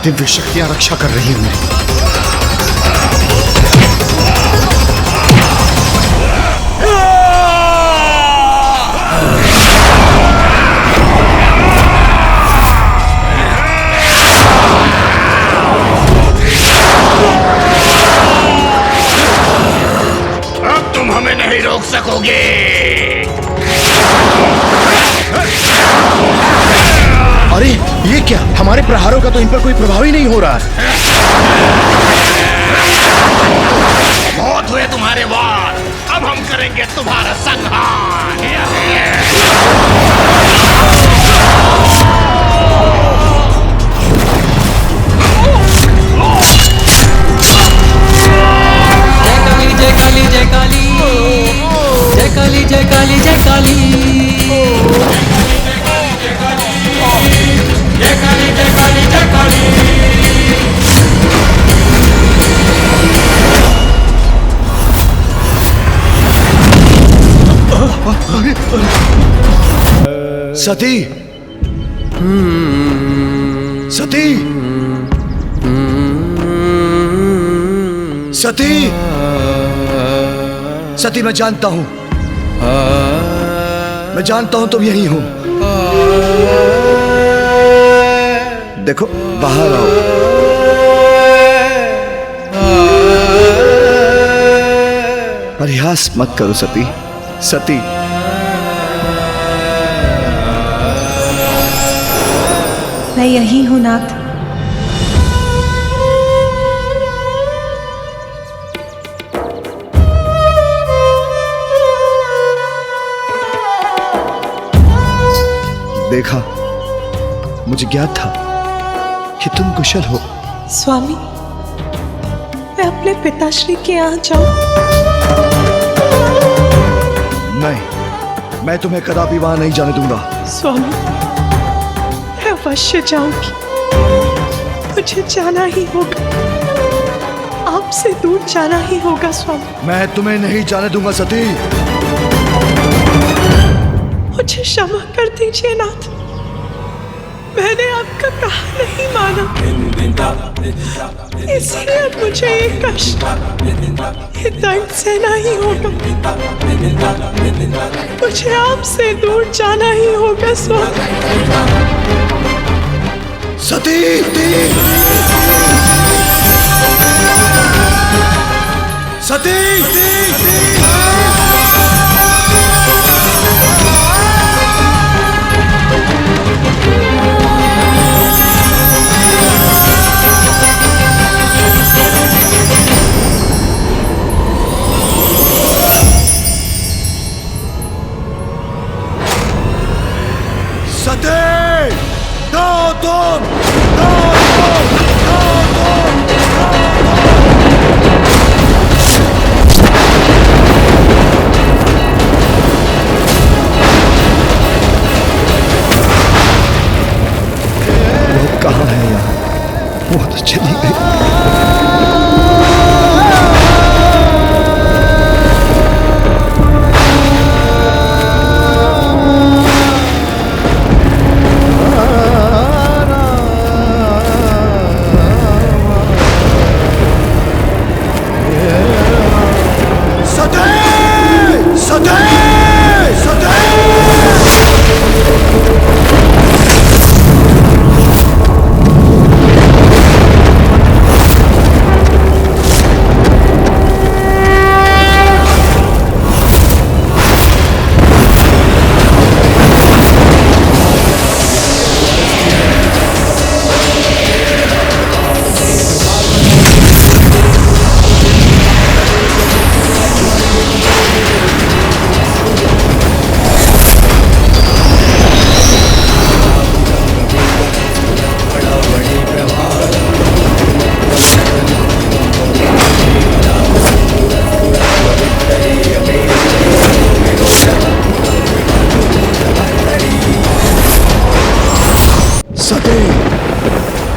दिव्य शक्तियां रक्षा कर रही हैं मेरी। अब तुम हमें नहीं रोक सकोगे। अरे ये क्या, हमारे प्रहारों का तो इन पर कोई प्रभाव ही नहीं हो रहा है। बहुत हुए तुम्हारे वार, अब हम करेंगे तुम्हारा संहार। जय काली जय काली जय काली जय काली जय काली जय काली जय काली जय काली। सती, सती, सती, सती, मैं जानता हूं, मैं जानता हूं तुम यही हो। देखो बाहर आओ। प्रयास मत करो सती, सती। मैं यही हूं नाथ। देखा, मुझे ज्ञात था कि तुम कुशल हो। स्वामी, मैं अपने पिताश्री के यहाँ जाऊं? नहीं, मैं तुम्हें कदापि वहां नहीं जाने दूंगा। स्वामी, मैं अवश्य जाऊंगी। मुझे जाना ही होगा, आपसे दूर जाना ही होगा स्वामी। मैं तुम्हें नहीं जाने दूंगा सती। मुझे क्षमा कर दीजिए नाथ, मैंने आपका कहा नहीं माना, इसलिए अब मुझे ये कष्ट, ये दर्द सहना ही होगा। मुझे आपसे दूर जाना ही होगा स्वामी। सती, सती, कहाँ है यार? वो तो चली गई।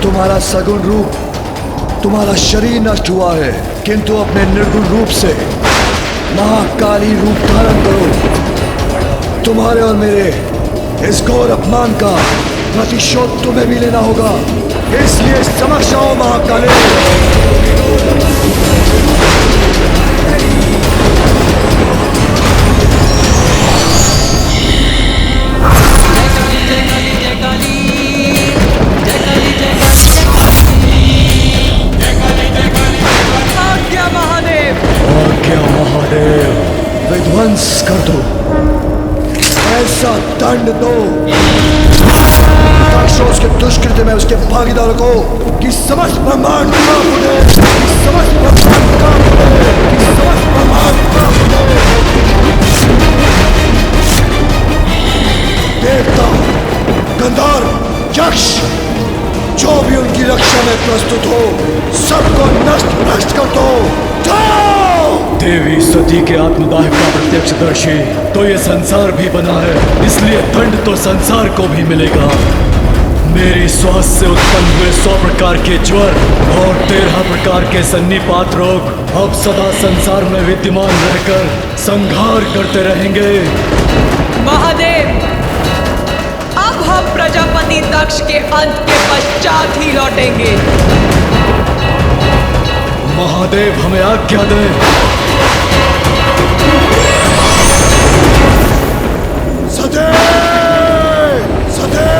तुम्हारा सगुण रूप, तुम्हारा शरीर नष्ट हुआ है, किंतु अपने निर्गुण रूप से महाकाली रूप धारण करो। तुम्हारे और मेरे इस घोर अपमान का प्रतिशोध तुम्हें भी लेना होगा। इसलिए समझ आओ महाकाली। आज्ञा महादेव। आज्ञा महादेव। विध्वंस कर दो, ऐसा दंड दो राक्षस के दुष्कृत्य में उसके भागीदार को कि समस्त ब्रह्मांड कांप उठे, कि समस्त ब्रह्मांड कांप उठे, कि समस्त ब्रह्मांड कांप उठे। देवता, गंधर्व, यक्ष, जो भी उनकी रक्षा में प्रस्तुत हो, सबको नष्ट भ्रष्ट कर दो। जाओ! देवी सती के आत्मदाह का प्रत्यक्षदर्शी तो ये संसार भी बना है, इसलिए दंड तो संसार को भी मिलेगा। मेरी श्वास से उत्पन्न हुए 100 प्रकार के ज्वर और 13 प्रकार के सन्निपात रोग अब सदा संसार में विद्यमान रहकर संहार करते रहेंगे। महादेव, अब हम प्रजापति दक्ष के अंत के पश्चात ही लौटेंगे। महादेव हमें आज्ञा दें। सदैव सदैव।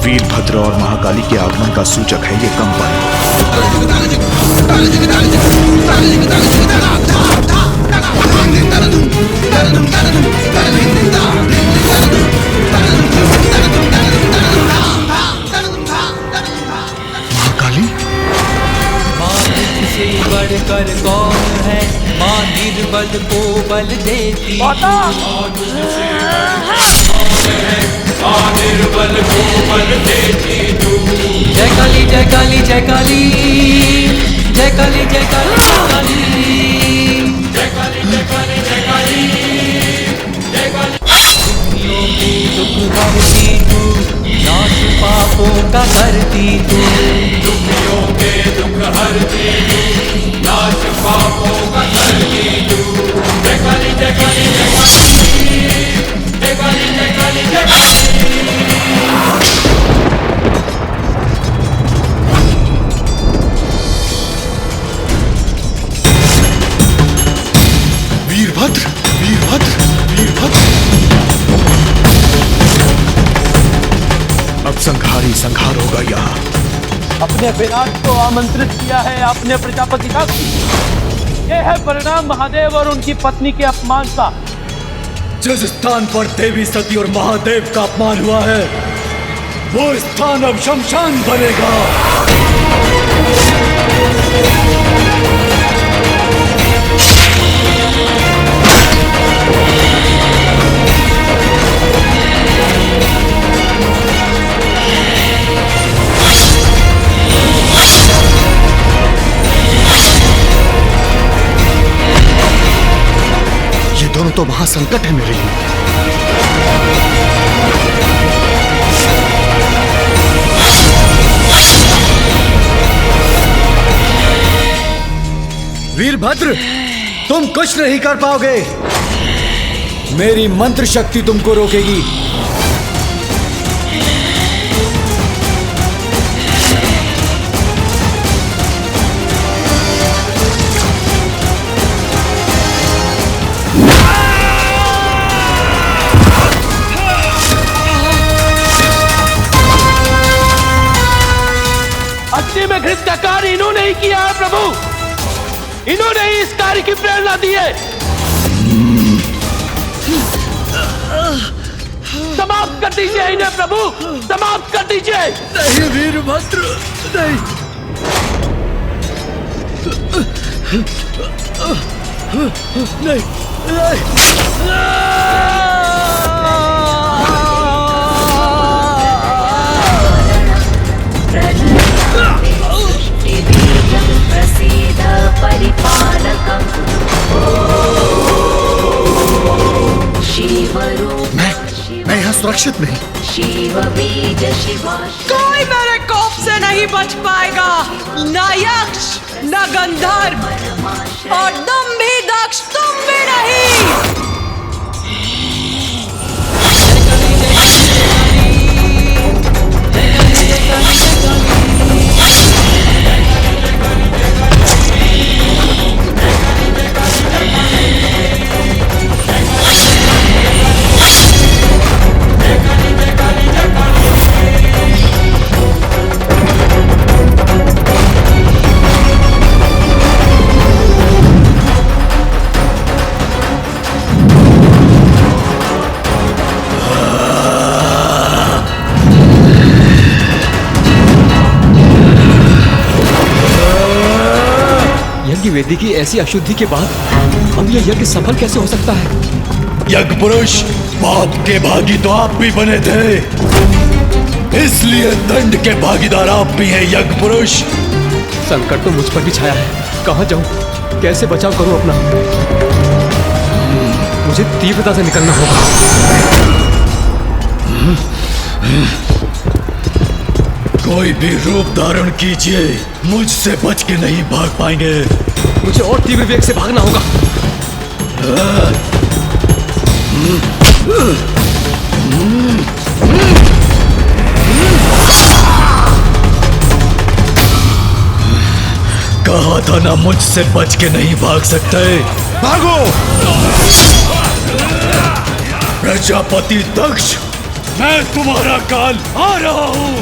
वीरभद्र और महाकाली के आगमन का सूचक है ये कंपन। महाकाली, माँ से बढ़कर कौन है, माँ निर्बल को बल देती। निर्बल को बल देती तू। जय काली जय काली जय काली, जय काली जय काली जय काली, जय काली जय काली जय काली, जय काली। दुख हरती तू, नाश पापों का करती तू। दुखियों के दुख हरती तू, नाश पापों का करती तू। जय काली जय काली जय काली, जय काली जय काली जय काली। वीरभद्र, वीरभद्र, वीरभद्र। अब संहारी संहार होगा यहाँ। अपने विनाश को आमंत्रित किया है आपने प्रजापति दक्ष। यह है परिणाम महादेव और उनकी पत्नी के अपमान का। जिस स्थान पर देवी सती और महादेव का अपमान हुआ है, वो स्थान अब शमशान बनेगा। ये दोनों तो महासंकट है मेरे लिए। वीरभद्र, तुम कुछ नहीं कर पाओगे। मेरी मंत्र शक्ति तुमको रोकेगी। अग्नि में घृत का कार्य इन्होंने ही किया है प्रभु। इन्होंने ही इस कार्य की प्रेरणा दी है। समाप्त कर दीजिए इन्हें प्रभु, समाप्त कर दीजिए। नहीं वीरभद्र, नहीं। नहीं, प्रसीद परिपालकम् शिवरूप मैं यहाँ सुरक्षित नहीं। शिव बीज शिवाश कोई मेरे कोप से नहीं बच पाएगा, न यक्ष न गंधर्व, और तुम भी दक्ष, तुम भी नहीं। यज्ञ वेदी की ऐसी अशुद्धि के बाद अब यह यज्ञ सफल कैसे हो सकता है? यज्ञ पुरुष, पाप के भागी तो आप भी बने थे, इसलिए दंड के भागीदार आप भी हैं यज्ञ पुरुष। संकट तो मुझ पर भी छाया है, कहाँ जाऊं, कैसे बचाव करूं अपना? मुझे तीव्रता से निकलना होगा। कोई भी रूप धारण कीजिए, मुझसे बच के नहीं भाग पाएंगे। मुझे और तीव्र वेग से भागना होगा। कहा था ना, मुझसे बच के नहीं भाग सकते। भागो! प्रजापति दक्ष, मैं तुम्हारा काल आ रहा हूं।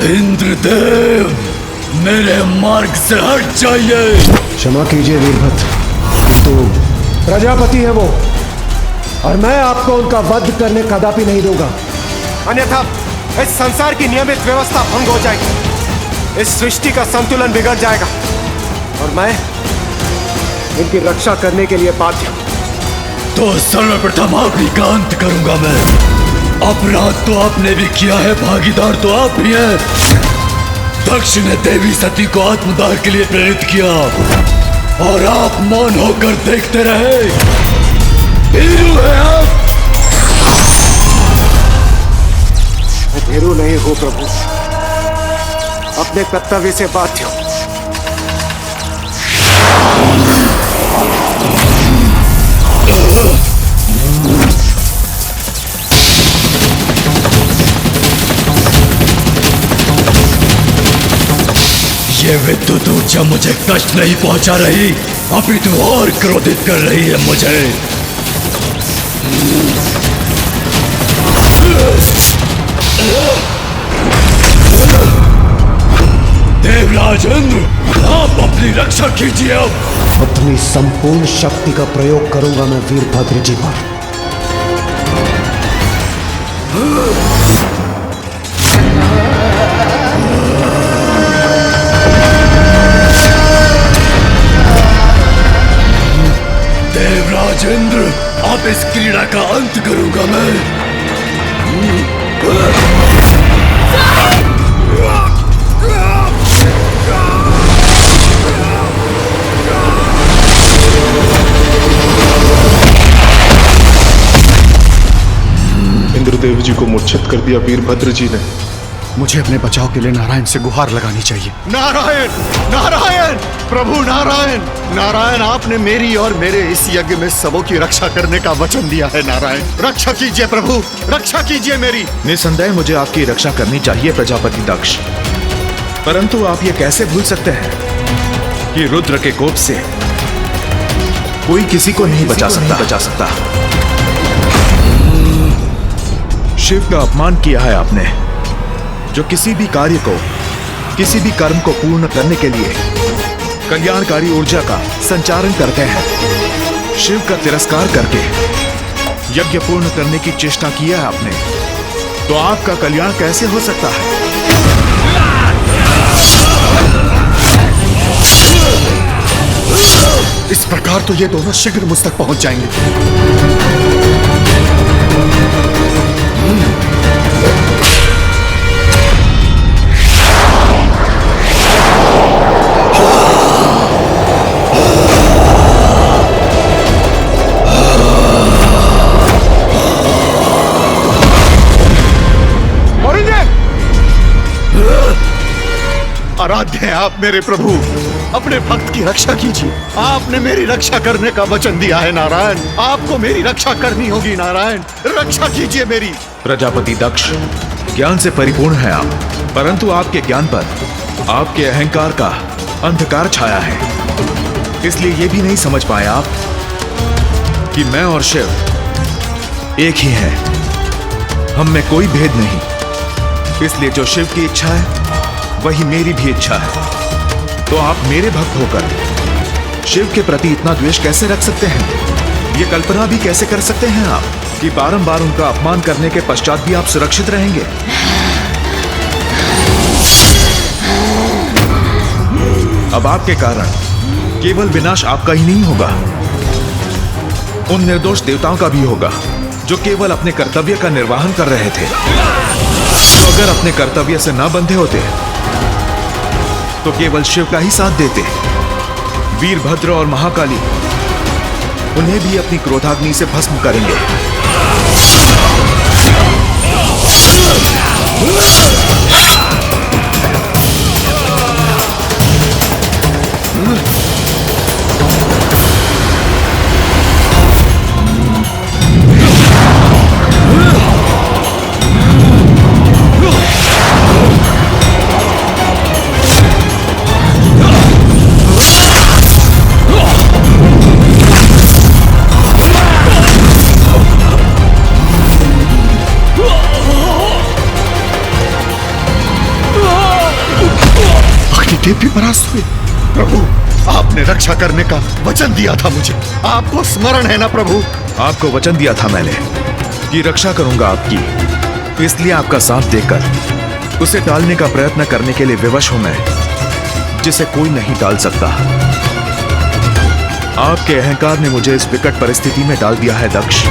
इंद्रदेव, मेरे मार्ग से हट जाइए। क्षमा कीजिए वीरभद्र, किंतु प्रजापति है वो, और मैं आपको उनका वध करने कदापि नहीं दूंगा। अन्यथा इस संसार की नियमित व्यवस्था भंग हो जाएगी, इस सृष्टि का संतुलन बिगड़ जाएगा, और मैं इनकी रक्षा करने के लिए बाध्य हूं। तो सर्वप्रथम आप ही का अंत करूंगा मैं। अपराध तो आपने भी किया है, भागीदार तो आप भी हैं। दक्ष ने देवी सती को आत्मदाह के लिए प्रेरित किया, और आप मौन होकर देखते रहे। भीरू है आप। मैं भीरू नहीं हूं प्रभु, अपने कर्तव्य से बाध्य हूं। ये विद्युत ऊर्जा मुझे कष्ट नहीं पहुंचा रही, अपितु और क्रोधित कर रही है मुझे। देवराज इंद्र, आप अपनी रक्षा कीजिए। अब अपनी संपूर्ण शक्ति का प्रयोग करूंगा मैं वीरभद्र जी पर। देवराज इंद्र, अब इस क्रीड़ा का अंत करूंगा मैं। इंद्रदेव जी को मूर्छित कर दिया वीरभद्र जी ने। मुझे अपने बचाव के लिए नारायण से गुहार लगानी चाहिए। नारायण! नारायण! प्रभु नारायण! नारायण, आपने मेरी और मेरे इस यज्ञ में सबों की रक्षा करने का वचन दिया है। नारायण, रक्षा कीजिए प्रभु, रक्षा कीजिए मेरी। निसंदेह मुझे आपकी रक्षा करनी चाहिए प्रजापति दक्ष, परंतु आप ये कैसे भूल सकते हैं कि रुद्र के कोप से कोई किसी को नहीं बचा सकता। शिव का अपमान किया है आपने, जो किसी भी कार्य को, किसी भी कर्म को पूर्ण करने के लिए कल्याणकारी ऊर्जा का संचारण करते हैं। शिव का तिरस्कार करके यज्ञ पूर्ण करने की चेष्टा किया है आपने, तो आपका कल्याण कैसे हो सकता है? इस प्रकार तो ये दोनों शीघ्र मुझ तक पहुंच जाएंगे। आराध्य हैं आप मेरे प्रभु, अपने भक्त की रक्षा कीजिए। आपने मेरी रक्षा करने का वचन दिया है नारायण, आपको मेरी रक्षा करनी होगी नारायण, रक्षा कीजिए मेरी। प्रजापति दक्ष, ज्ञान से परिपूर्ण है आप, परंतु आपके ज्ञान पर आपके अहंकार का अंधकार छाया है। इसलिए ये भी नहीं समझ पाए आप कि मैं और शिव एक ही हैं, हम में कोई भेद नहीं। इसलिए जो शिव की इच्छा है वही मेरी भी इच्छा है। तो आप मेरे भक्त होकर शिव के प्रति इतना द्वेष कैसे रख सकते हैं? ये कल्पना भी कैसे कर सकते हैं आप कि बारंबार उनका अपमान करने के पश्चात भी आप सुरक्षित रहेंगे? अब आपके कारण केवल विनाश आपका ही नहीं होगा, उन निर्दोष देवताओं का भी होगा जो केवल अपने कर्तव्य का निर्वहन कर रहे थे। तो अगर अपने कर्तव्य से न बंधे होते तो केवल शिव का ही साथ देते। वीरभद्र और महाकाली उन्हें भी अपनी क्रोधाग्नि से भस्म करेंगे। भी परास्त हुए। प्रभु, आपने रक्षा करने का वचन दिया था मुझे, आपको स्मरण है ना प्रभु? आपको वचन दिया था मैंने कि रक्षा करूंगा आपकी, इसलिए आपका साथ देकर उसे टालने का प्रयत्न करने के लिए विवश हूं मैं, जिसे कोई नहीं टाल सकता। आपके अहंकार ने मुझे इस विकट परिस्थिति में डाल दिया है दक्ष।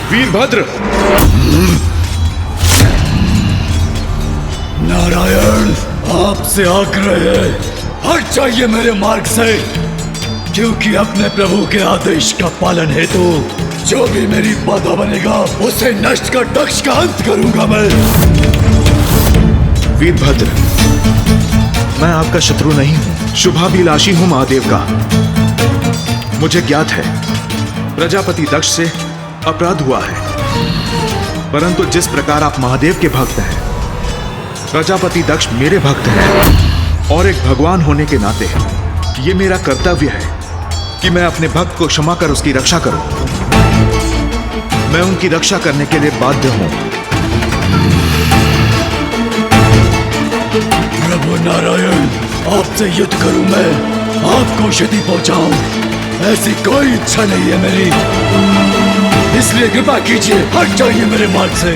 वीरभद्र! नारायण, आपसे आग्रह है, हट जाइए मेरे मार्ग से, क्योंकि अपने प्रभु के आदेश का पालन हेतु जो भी मेरी बाधा बनेगा उसे नष्ट कर दक्ष का अंत करूंगा मैं। वीरभद्र, मैं आपका शत्रु नहीं हूं, शुभाभिलाषी हूं महादेव का। मुझे ज्ञात है प्रजापति दक्ष से अपराध हुआ है, परंतु जिस प्रकार आप महादेव के भक्त हैं, प्रजापति दक्ष मेरे भक्त हैं, और एक भगवान होने के नाते ये मेरा कर्तव्य है कि मैं अपने भक्त को क्षमा कर उसकी रक्षा करूं। मैं उनकी रक्षा करने के लिए बाध्य हूं। प्रभु नारायण, आपसे युद्ध करूं मैं, आपको क्षति पहुंचाऊं, ऐसी कोई इच्छा नहीं है मेरी, इसलिए कृपा कीजिए, हट जाइए मेरे मार्ग से।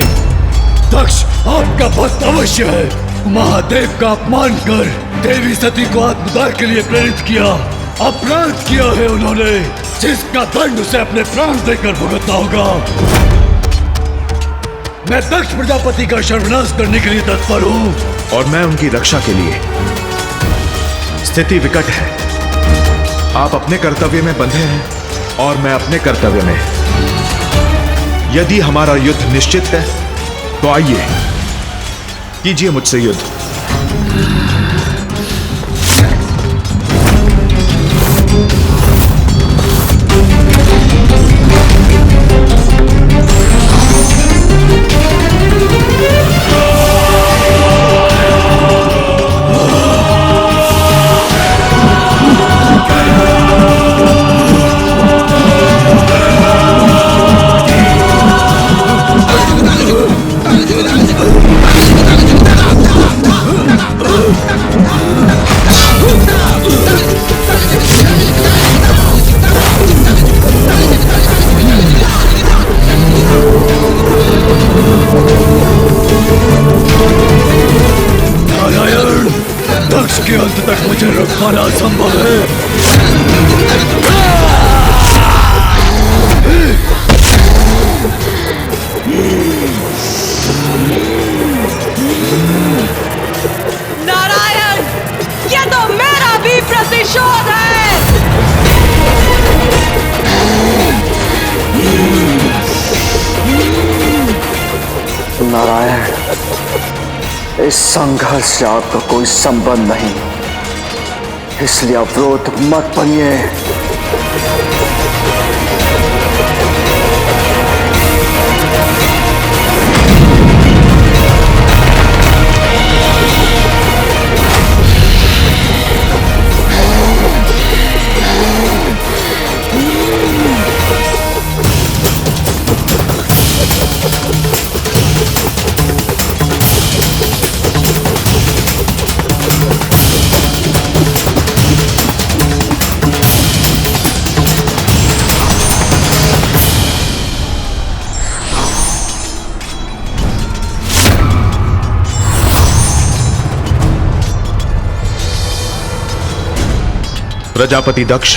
दक्ष आपका भक्त अवश्य है, महादेव का अपमान कर देवी सती को आत्मदाह के लिए प्रेरित किया, अपराध किया है उन्होंने, जिसका दंड उसे अपने प्राण देकर भुगतना होगा। मैं दक्ष प्रजापति का सर्वनाश करने के लिए तत्पर हूँ, और मैं उनकी रक्षा के लिए। स्थिति विकट है, आप अपने कर्तव्य में बंधे हैं और मैं अपने कर्तव्य में। यदि हमारा युद्ध निश्चित है तो आइए, कीजिए मुझसे युद्ध। दक्ष के अंत तक मुझे रोक पाना असंभव है। नारायण, ये तो मेरा भी प्रतिशोध है। नारायण, इस संघर्ष से आपका कोई संबंध नहीं, इसलिए अवरोध मत बनिए। प्रजापति दक्ष,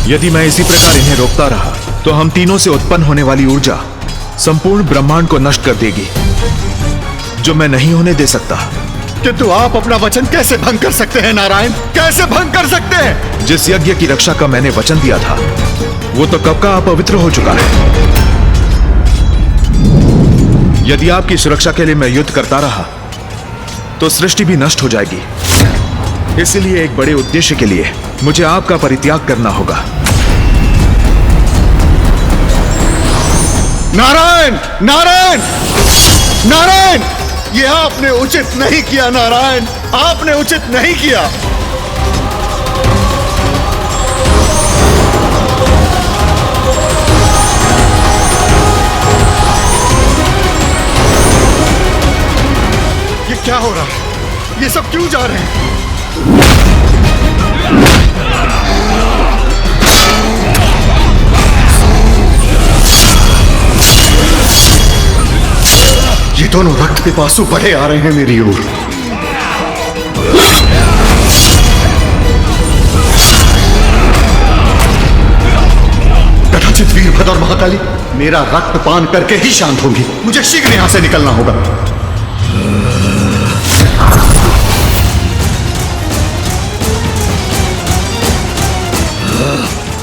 यदि मैं इसी प्रकार इन्हें रोकता रहा तो हम तीनों से उत्पन्न होने वाली ऊर्जा संपूर्ण ब्रह्मांड को नष्ट कर देगी, जो मैं नहीं होने दे सकता। किंतु आप अपना वचन कैसे भंग कर सकते हैं नारायण? कैसे भंग कर सकते हैं? जिस यज्ञ की रक्षा का मैंने वचन दिया था वो तो कब का अपवित्र हो चुका है। यदि आपकी सुरक्षा के लिए मैं युद्ध करता रहा तो सृष्टि भी नष्ट हो जाएगी। इसलिए एक बड़े उद्देश्य के लिए मुझे आपका परित्याग करना होगा। नारायण, नारायण, नारायण, ये आपने उचित नहीं किया नारायण, आपने उचित नहीं किया। ये क्या हो रहा है? ये सब क्यों जा रहे हैं? ये दोनों रक्त पिपासु बढ़े आ रहे हैं मेरी ओर। कदाचित वीरभद्र और महाकाली मेरा रक्त पान करके ही शांत होंगी। मुझे शीघ्र यहां से निकलना होगा।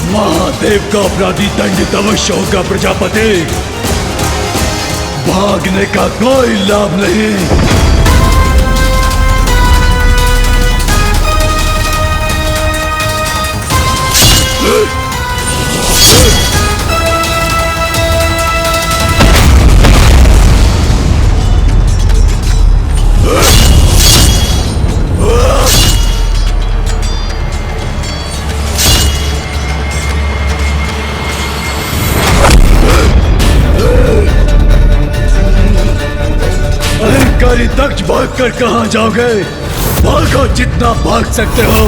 महादेव का अपराधी दंडित अवश्य होगा प्रजापति। भागने का कोई लाभ नहीं। दक्ष भागकर कहां जाओगे? भागो जितना भाग सकते हो।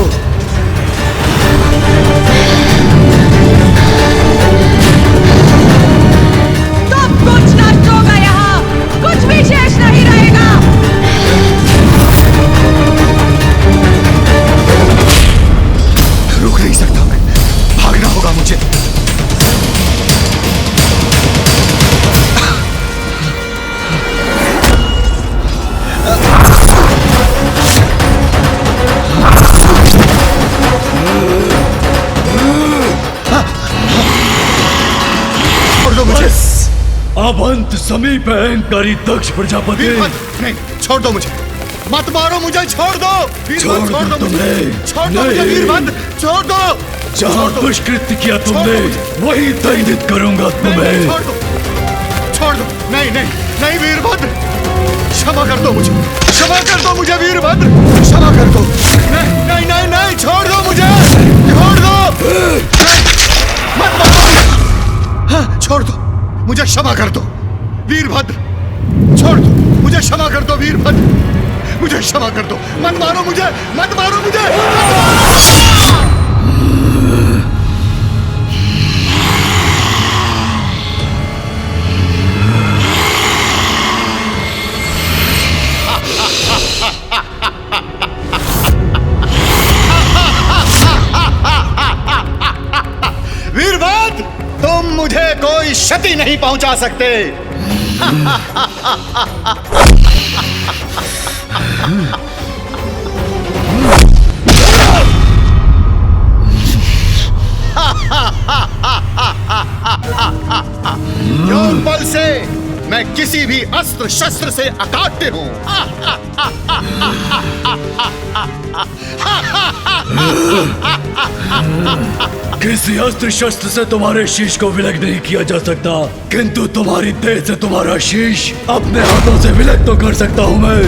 सब कुछ नष्ट होगा, यहाँ कुछ भी शेष नहीं रहेगा। रुक नहीं सकता मैं, भागना होगा मुझे। अब अंत समीप है अहंकारी दक्ष प्रजापति। नहीं, छोड़ दो मुझे, मत मारो मुझे, छोड़ दो। छोड़ दो तुम्हें, छोड़ दो मुझे वीरभद्र, छोड़ दो। जहाँ दुष्कृत्य किया तुमने वही दंडित करूंगा तुम्हें। छोड़ दो, नहीं नहीं नहीं वीरभद्र, क्षमा कर दो मुझे, क्षमा कर दो मुझे वीरभद्र, क्षमा कर दो। नहीं नहीं नहीं नहीं, छोड़ दो मुझे, छोड़ दो, मत मारो। हाँ, छोड़ दो मुझे, क्षमा कर दो वीरभद्र, छोड़ दो मुझे, क्षमा कर दो वीरभद्र, मुझे क्षमा कर दो, मत मारो मुझे, मत मारो मुझे। कोई क्षति नहीं पहुंचा सकते। योग बल से मैं किसी भी अस्त्र शस्त्र से अकाट्य हूं। किसी अस्त्र शस्त्र से तुम्हारे शीश को विलग नहीं किया जा सकता, किंतु तुम्हारी देह से तुम्हारा शीश अपने हाथों से विलग तो कर सकता हूं मैं।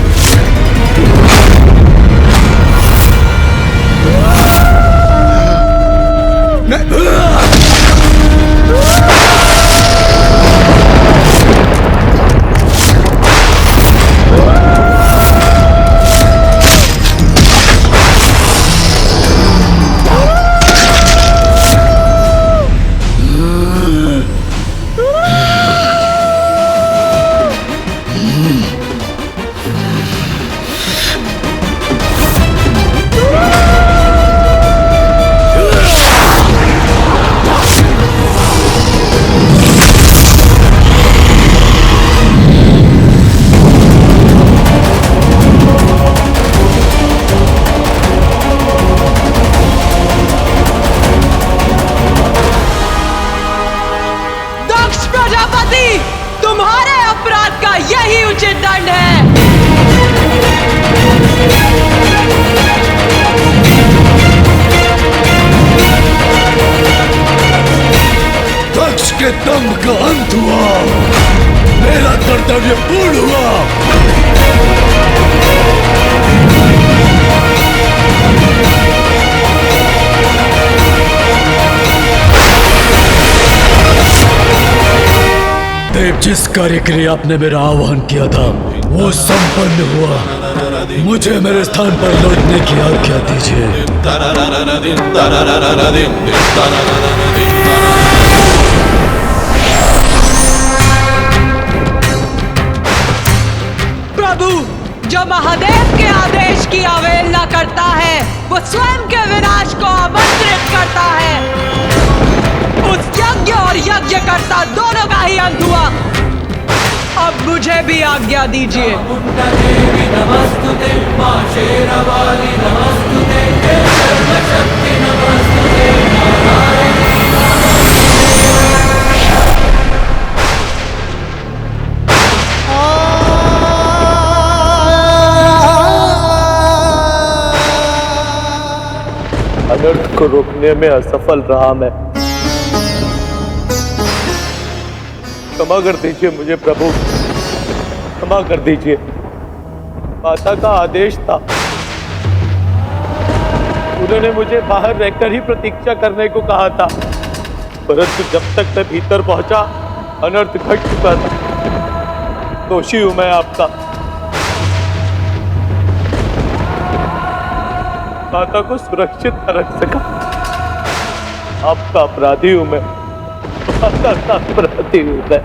तुम्हारे अपराध का यही उचित दंड है। दक्ष के दम्भ का अंत हुआ, मेरा कर्तव्य पूर्ण हुआ। देव, जिस कार्य के लिए आपने मेरा आह्वान किया था वो संपन्न हुआ। मुझे मेरे स्थान पर लौटने की आज्ञा दीजिए। प्रभु, जो महादेव के आदेश की अवहेलना करता है वो स्वयं के विनाश को आमंत्रित करता है। उस यज्ञ और यज्ञकर्ता दोनों का ही अंत हुआ। अब मुझे भी आज्ञा दीजिए। अनर्थ को रोकने में असफल रहा मैं। क्षमा कर दीजिए मुझे प्रभु, क्षमा कर दीजिए। माता का आदेश था, उन्होंने मुझे बाहर रहकर ही प्रतीक्षा करने को कहा था, परंतु जब तक मैं भीतर पहुंचा अनर्थ घट चुका था। दोषी हूं मैं आपका। माता को सुरक्षित न रख सका, आपका अपराधी हूं मैं। माता का अपराधी हूं मैं।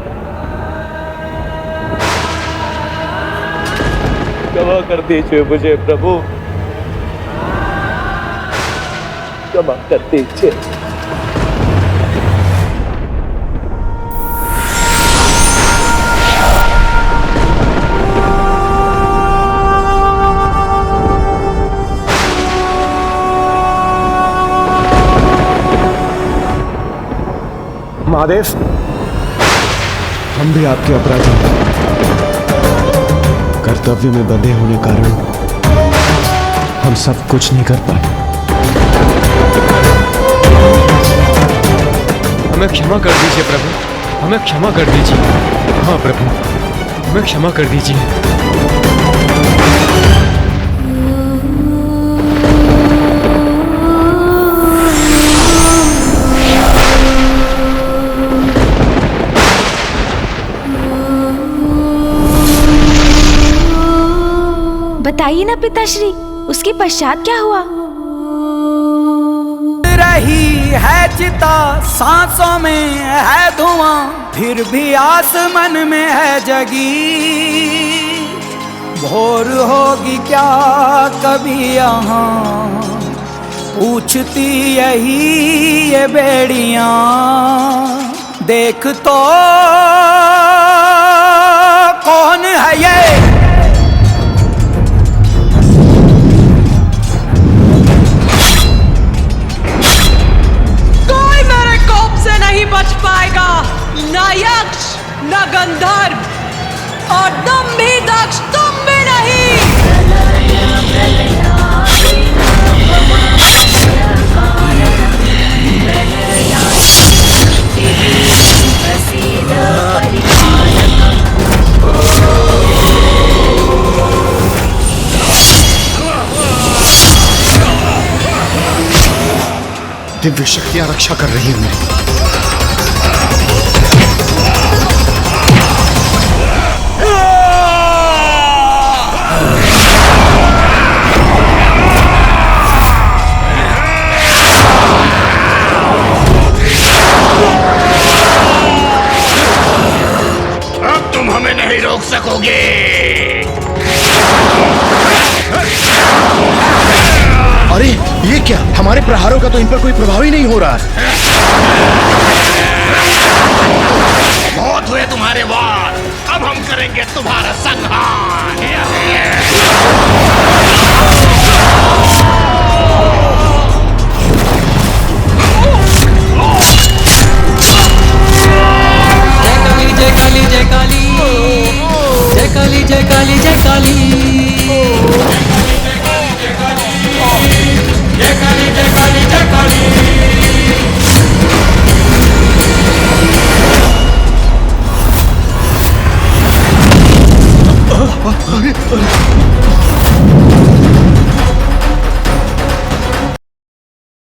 क्षमा कर दीजिए मुझे प्रभु, क्षमा कर दीजिए। महादेव, हम भी आपके अपराधी हैं। कर्तव्य में बंधे होने कारण हम सब कुछ नहीं कर पाए। हमें क्षमा कर दीजिए प्रभु, हमें क्षमा कर दीजिए। हाँ प्रभु, हमें क्षमा कर दीजिए। बताइए ना पिताश्री, उसके पश्चात क्या हुआ? रही है चिता, सांसों में है धुआं, फिर भी आस मन में है जगी। भोर होगी क्या कभी यहाँ, पूछती यही ये बेड़ियाँ। देख तो कौन है ये? कोई मेरे कोप से नहीं बच पाएगा, न यक्ष न गंधर्व और तुम भी दक्ष, तुम भी नहीं। दिव्य शक्तियां रक्षा कर रही हैं मेरी। अब तुम हमें नहीं रोक सकोगे। अरे ये क्या, हमारे प्रहारों का तो इन पर कोई प्रभाव ही नहीं हो रहा है। बहुत हुए तुम्हारे वार, अब हम करेंगे तुम्हारा संहार।